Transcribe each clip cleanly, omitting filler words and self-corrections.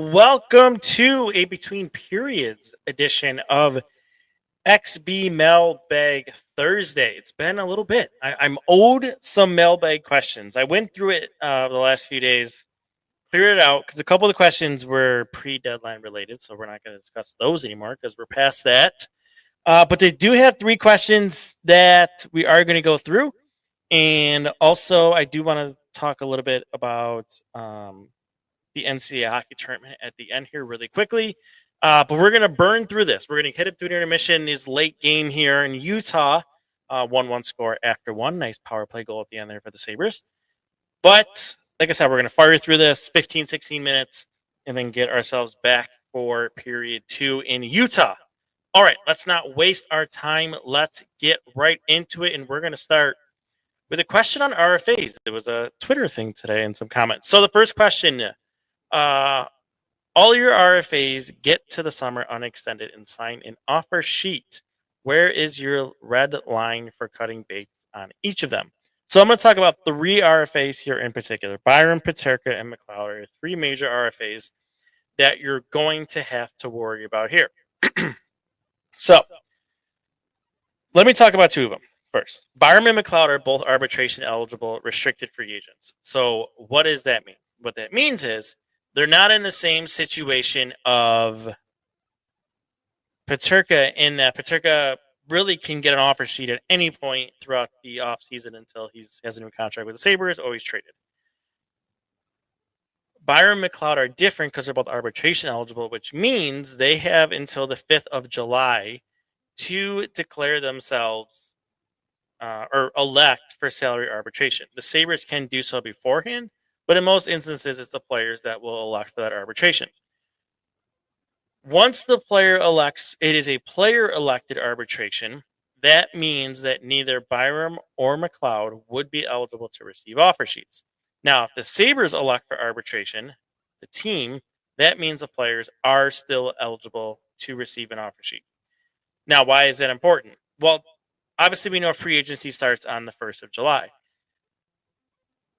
Welcome to a Between Periods edition of XB Mailbag Thursday. It's been a little bit. I'm owed some mailbag questions. I went through it the last few days, cleared it out because a couple of the questions were pre-deadline related, so we're not going to discuss those anymore because we're past that. But they do have three questions that we are going to go through, and also I do want to talk a little bit about the NCAA hockey tournament at the end here really quickly. But we're going to burn through this. We're going to hit it through the intermission. This late game here in Utah, 1-1 score after one. Nice power play goal at the end there for the Sabres. But like I said, we're going to fire through this 15, 16 minutes and then get ourselves back for period two in Utah. All right, let's not waste our time. Let's get right into it. And we're going to start with a question on RFAs. There was a Twitter thing today and some comments. So the first question, all your RFAs get to the summer unextended and sign an offer sheet. Where is your red line for cutting bait on each of them? So I'm going to talk about three RFAs here in particular. Byram, Peterka, and McLeod are three major RFAs that you're going to have to worry about here. So let me talk about two of them first. Byram and McLeod are both arbitration eligible, restricted free agents. So what does that mean? What that means is they're not in the same situation of Peterka in that Peterka really can get an offer sheet at any point throughout the offseason until he has a new contract with the Sabres or he's traded. Byram and McLeod are different because they're both arbitration eligible, which means they have until the 5th of July to declare themselves or elect for salary arbitration. The Sabres can do so beforehand, but in most instances, it's the players that will elect for that arbitration. Once the player elects, it is a player-elected arbitration. That means that neither Byram or McLeod would be eligible to receive offer sheets. Now, if the Sabres elect for arbitration, the team, that means the players are still eligible to receive an offer sheet. Now, why is that important? Well, obviously, we know free agency starts on the 1st of July.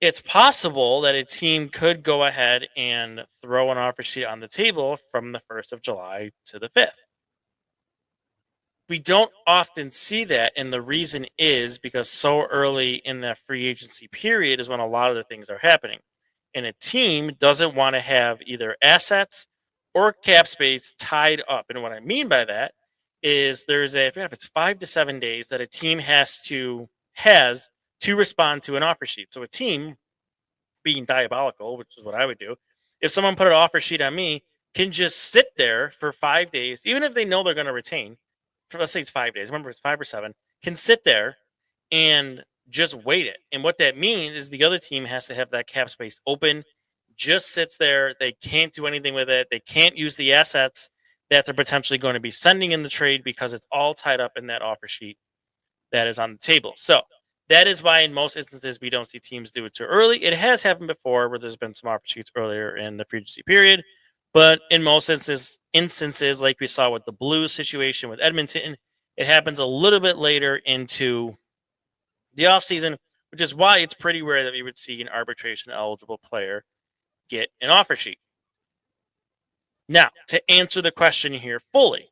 It's possible that a team could go ahead and throw an offer sheet on the table from the 1st of July to the 5th. We don't often see that, and the reason is because so early in the free agency period is when a lot of the things are happening. And a team doesn't want to have either assets or cap space tied up. And what I mean by that is there's I forget if it's 5 to 7 days that a team has to respond to an offer sheet. So a team, being diabolical, which is what I would do, if someone put an offer sheet on me, can just sit there for 5 days, even if they know they're going to retain. Let's say it's 5 days. Remember, it's 5 or 7. Can sit there and just wait it. And what that means is the other team has to have that cap space open, just sits there. They can't do anything with it. They can't use the assets that they're potentially going to be sending in the trade because it's all tied up in that offer sheet that is on the table. So that is why in most instances we don't see teams do it too early. It has happened before where there's been some offer sheets earlier in the free agency period. But in most instances, like we saw with the Blues situation with Edmonton, it happens a little bit later into the offseason, which is why it's pretty rare that we would see an arbitration-eligible player get an offer sheet. Now, to answer the question here fully,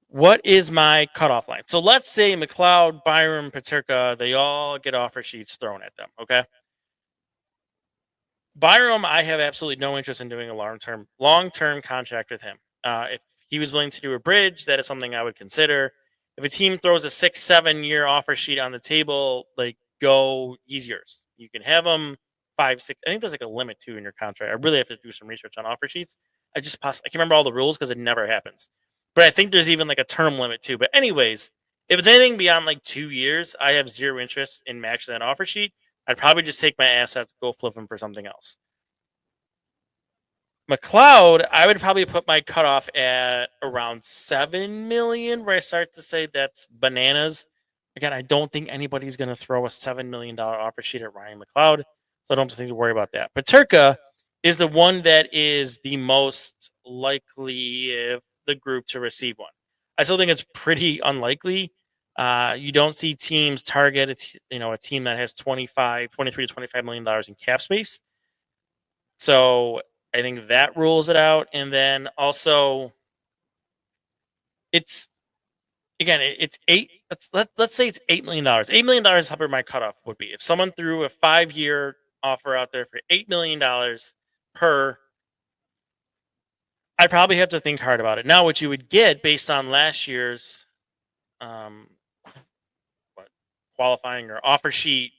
what is my cutoff line? So let's say McLeod, Byram, Peterka, they all get offer sheets thrown at them, okay? Byram, I have absolutely no interest in doing a long-term contract with him. If he was willing to do a bridge, that is something I would consider. If a team throws a 6-7 year offer sheet on the table, he's yours. You can have him 5, 6. I think there's a limit too in your contract. I really have to do some research on offer sheets. I can't remember all the rules because it never happens. But I think there's even a term limit too. But anyways, if it's anything beyond 2 years, I have zero interest in matching that offer sheet. I'd probably just take my assets, go flip them for something else. McLeod, I would probably put my cutoff at around $7 million, where I start to say that's bananas. Again, I don't think anybody's going to throw a $7 million offer sheet at Ryan McLeod, so I don't think to worry about that. Peterka is the one that is the most likely of the group to receive one. I still think it's pretty unlikely. You don't see teams target a team that has $23 to $25 million in cap space. So I think that rules it out. And then also, it's it's eight. Let's say it's $8 million. $8 million is how my cutoff would be. If someone threw a 5-year offer out there for $8 million per, I probably have to think hard about it. Now, what you would get based on last year's um, qualifying or offer sheet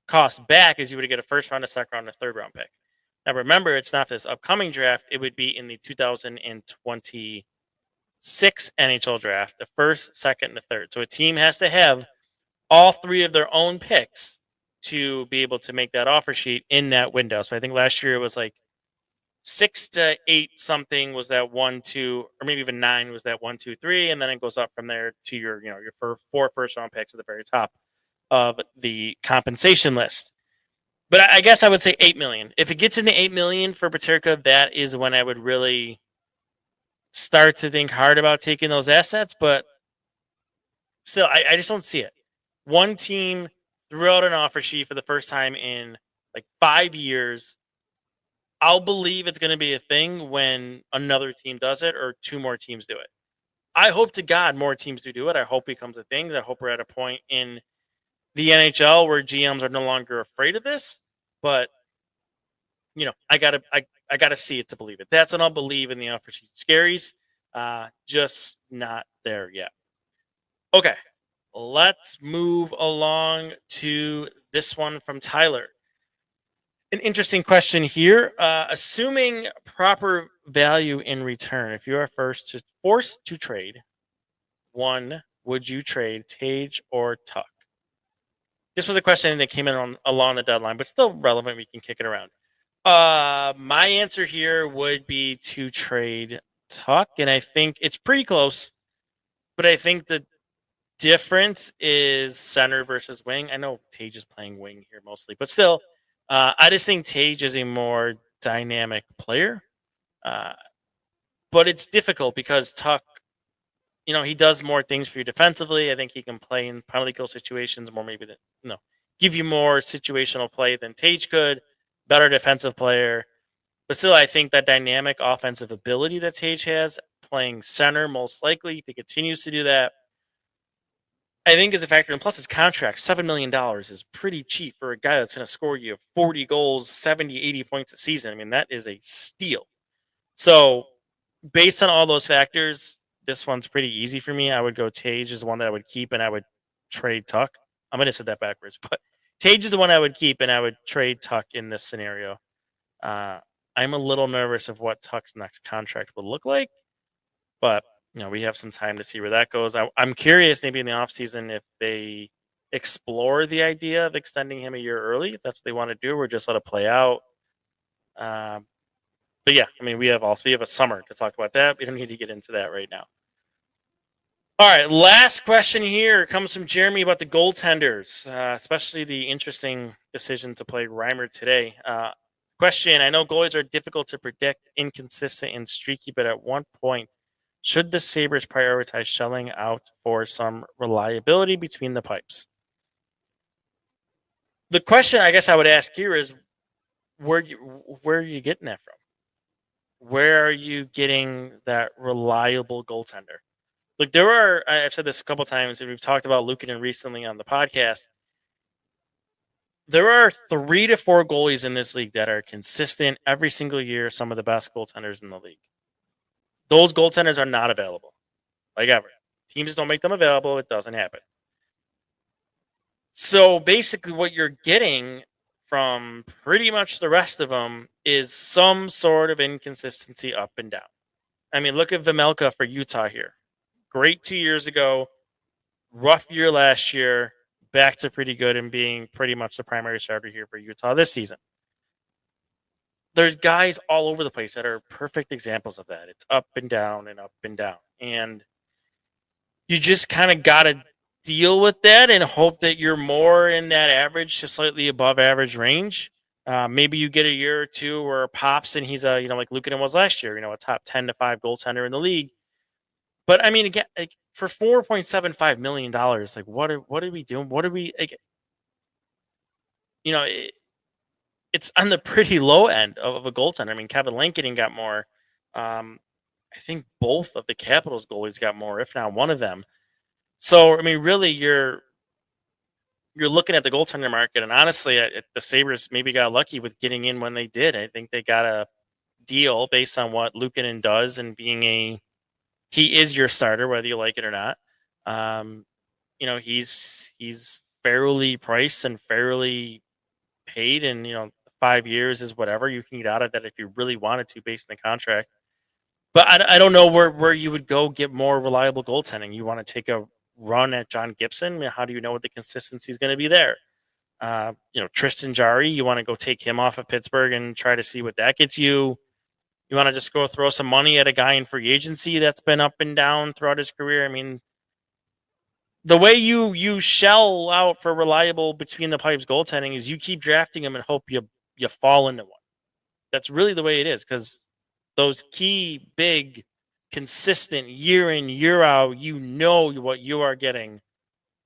cost back is you would get a first round, a second round, a third round pick. Now, remember, it's not this upcoming draft. It would be in the 2026 NHL draft, the first, second, and the third. So a team has to have all three of their own picks to be able to make that offer sheet in that window. So I think last year it was like 6 to 8 something was that 1, 2, or maybe even 9 was that 1, 2, 3, and then it goes up from there to your four first round picks at the very top of the compensation list. But I guess I would say 8 million. If it gets into 8 million for Paterka, that is when I would really start to think hard about taking those assets. But still, I just don't see it. One team threw out an offer sheet for the first time in like 5 years. I'll believe it's going to be a thing when another team does it or 2 more teams do it. I hope to God more teams do it. I hope it becomes a thing. I hope we're at a point in the NHL where GMs are no longer afraid of this. But I gotta see it to believe it. That's when I'll believe in the offer sheet scaries. Just not there yet. Okay, let's move along to this one from Tyler. An interesting question here. Assuming proper value in return, if you are forced to trade, one, would you trade Tage or Tuck? This was a question that came in along the deadline, but still relevant. We can kick it around. My answer here would be to trade Tuck, and I think it's pretty close. But I think the difference is center versus wing. I know Tage is playing wing here mostly, but still, I just think Tage is a more dynamic player. But it's difficult because Tuck, he does more things for you defensively. I think he can play in penalty kill situations more, maybe give you more situational play than Tage could. Better defensive player. But still, I think that dynamic offensive ability that Tage has, playing center most likely, if he continues to do that, I think is a factor. And plus his contract, $7 million is pretty cheap for a guy that's going to score you 40 goals, 70, 80 points a season. I mean, that is a steal. So based on all those factors, this one's pretty easy for me. I would go Tage is the one that I would keep, and I would trade Tuck. I'm going to say that backwards, but Tage is the one I would keep, and I would trade Tuck in this scenario. I'm a little nervous of what Tuck's next contract will look like, but we have some time to see where that goes. I'm curious, maybe in the offseason, if they explore the idea of extending him a year early, if that's what they want to do, or just let it play out. But yeah, I mean, we have a summer to talk about that. We don't need to get into that right now. All right, last question here comes from Jeremy about the goaltenders, especially the interesting decision to play Reimer today. Question, I know goalies are difficult to predict, inconsistent, and streaky, but at one point, should the Sabres prioritize shelling out for some reliability between the pipes? The question I guess I would ask here is, where are you getting that from? Where are you getting that reliable goaltender? Look, I've said this a couple times, and we've talked about Luukkonen recently on the podcast. There are 3 to 4 goalies in this league that are consistent every single year, some of the best goaltenders in the league. Those goaltenders are not available, like ever. Teams don't make them available. It doesn't happen. So basically what you're getting from pretty much the rest of them is some sort of inconsistency up and down. I mean, look at Vejmelka for Utah here. Great 2 years ago, rough year last year, back to pretty good and being pretty much the primary starter here for Utah this season. There's guys all over the place that are perfect examples of that. It's up and down and up and down. And you just kind of got to deal with that and hope that you're more in that average to slightly above average range. Maybe you get a year or two where pops and he's like Luukkonen was last year, a top 10 to 5 goaltender in the league. But I mean, again, like for $4.75 million, like what are we doing? What are we like? it's on the pretty low end of a goaltender. I mean, Kevin Lankinen got more. I think both of the Capitals goalies got more, if not one of them. So I mean, really, you're looking at the goaltender market, and honestly, the Sabres maybe got lucky with getting in when they did. I think they got a deal based on what Luukkonen does and being he is your starter whether you like it or not. Um, he's fairly priced and fairly paid, and 5 years is whatever you can get out of that if you really wanted to based on the contract. But I don't know where you would go get more reliable goaltending. You want to take a run at John Gibson? I mean, how do you know what the consistency is going to be there? Tristan Jarry, you want to go take him off of Pittsburgh and try to see what that gets you. You want to just go throw some money at a guy in free agency that's been up and down throughout his career. I mean, the way you shell out for reliable between the pipes goaltending is you keep drafting him and hope you fall into one. That's really the way it is, because those key, big, consistent year in, year out, what you are getting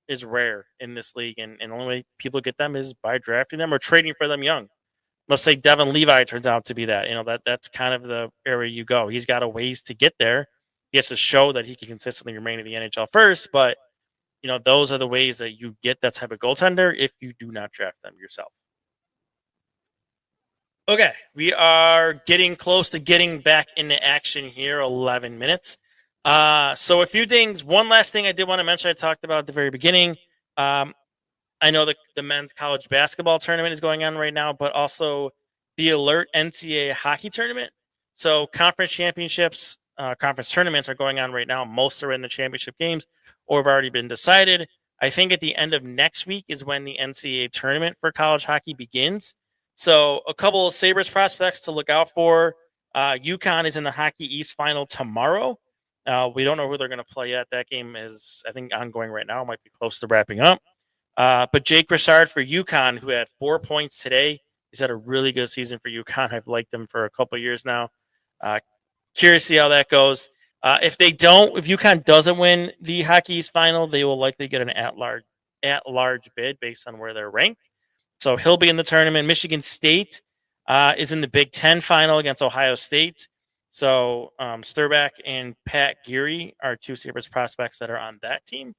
is rare in this league. And the only way people get them is by drafting them or trading for them young. Let's say Devin Levi turns out to be that. That's kind of the area you go. He's got a ways to get there. He has to show that he can consistently remain in the NHL first, but those are the ways that you get that type of goaltender if you do not draft them yourself. Okay, we are getting close to getting back into action here, 11 minutes. So a few things. One last thing I did want to mention I talked about at the very beginning. I know the men's college basketball tournament is going on right now, but also the Alert NCAA hockey tournament. So conference championships, conference tournaments are going on right now. Most are in the championship games or have already been decided. I think at the end of next week is when the NCAA tournament for college hockey begins. So a couple of Sabres prospects to look out for. UConn is in the Hockey East final tomorrow. We don't know who they're going to play yet. That game is, I think, ongoing right now. It might be close to wrapping up. But Jake Broussard for UConn, who had 4 points today, he's had a really good season for UConn. I've liked them for a couple of years now. Curious to see how that goes. If UConn doesn't win the Hockey East final, they will likely get an at-large bid based on where they're ranked. So he'll be in the tournament. Michigan State is in the Big Ten final against Ohio State. So Sturback and Pat Geary are two Sabres prospects that are on that team.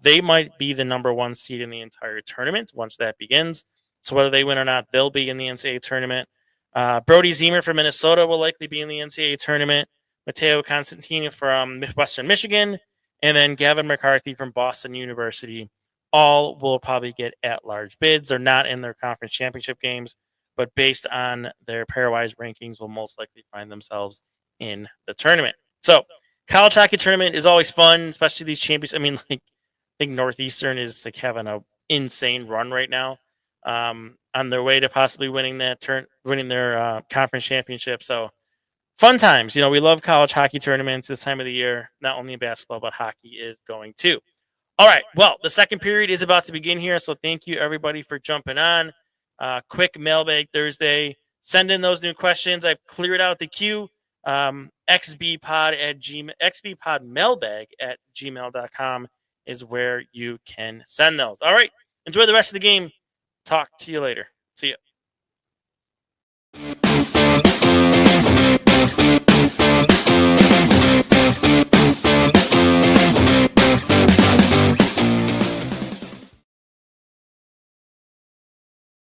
They might be the number one seed in the entire tournament once that begins. So whether they win or not, they'll be in the NCAA tournament. Brody Zemer from Minnesota will likely be in the NCAA tournament. Matteo Constantini from Western Michigan. And then Gavin McCarthy from Boston University. All will probably get at-large bids. They're not in their conference championship games, but based on their pairwise rankings, will most likely find themselves in the tournament. So college hockey tournament is always fun, especially these champions. I mean, I think Northeastern is having an insane run right now, on their way to possibly winning their conference championship. So fun times. We love college hockey tournaments this time of the year. Not only in basketball, but hockey is going too. All right. Well, the second period is about to begin here, so thank you everybody for jumping on. Quick Mailbag Thursday. Send in those new questions. I've cleared out the queue. xbpodmailbag@gmail.com is where you can send those. All right. Enjoy the rest of the game. Talk to you later. See ya.